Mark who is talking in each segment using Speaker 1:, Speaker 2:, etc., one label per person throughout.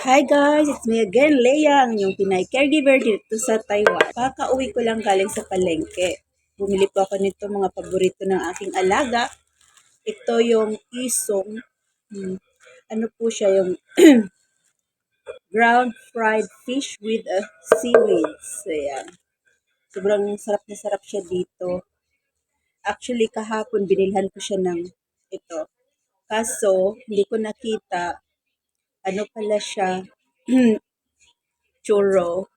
Speaker 1: Hi guys, it's me again, Leia, ang inyong Pinay caregiver dito sa Taiwan. Kakauwi ko lang galing sa palengke. Bumili po ako nito mga paborito ng aking alaga. Ito yung isong, ano po siya, yung ground fried fish with a seaweeds. So yan, sobrang sarap na sarap siya dito. Actually, kahapon binilhan ko siya ng ito. Kaso, hindi ko nakita, ano pala siya, churro.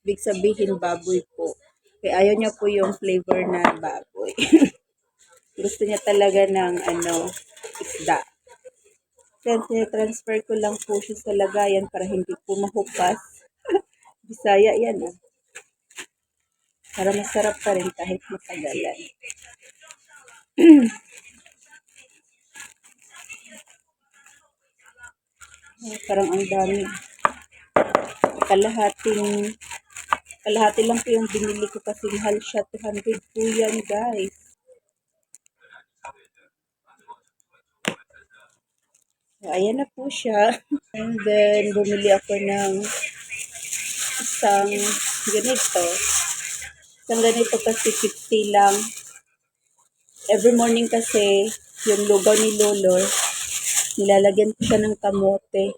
Speaker 1: Ibig sabihin baboy po. Kaya ayaw niya po yung flavor na baboy. Gusto niya talaga ng isda. Then, transfer ko lang po siya sa lagayan para hindi po mahupas. Bisaya yan ah. Para masarap pa rin kahit matagalan. Parang ang dami. Kalahati lang po yung binili ko kasi mahal siya. 200 po yan guys. So, ayan na po siya. And then, bumili ako ng isang ganito. Isang ganito kasi 50 lang. Every morning kasi, yung lugaw ni Lolo, nilalagyan ko siya ng kamote.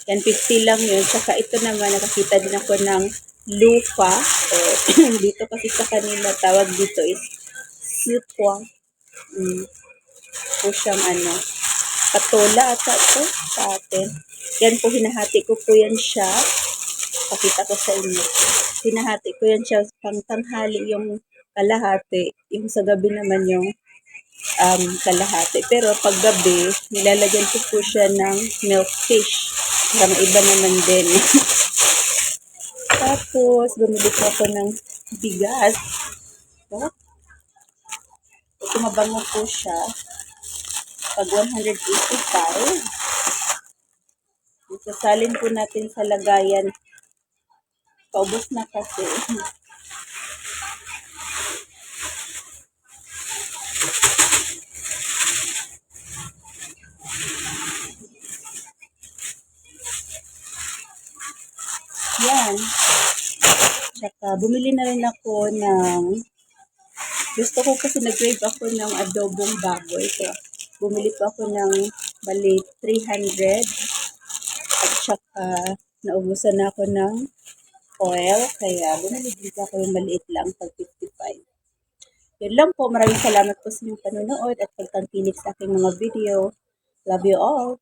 Speaker 1: Yan, 50 lang yun. Saka ito naman, nakakita din ako ng lupa. Dito kasi sa kanila, tawag dito is sipwang. Po siyang patola ata ito sa atin. Yan po, hinahati ko po yan siya. Pakita ko sa inyo. Hinahati ko yan siya pang tanghali yung kalahati. Yung sa gabi naman yung kalahati. Pero pag gabi, nilalagyan ko po siya ng milk fish. Para maiba naman din. Tapos, bumili ko ako ng bigas. Ito, mabango po siya. Pag 185. Isasalin po natin sa lagayan. Paubos na kasi. Yan. Tsaka, bumili na rin ako ng, gusto ko kasi nag-crave ako ng adobong baboy. So, bumili pa ako ng bali 300. At tsaka, naubusan na ako ng oil. Kaya, bumili din ako yung maliit lang, pag 55. Yun lang po. Maraming salamat po sa inyong panonood at pagtangkilik sa aking mga video. Love you all.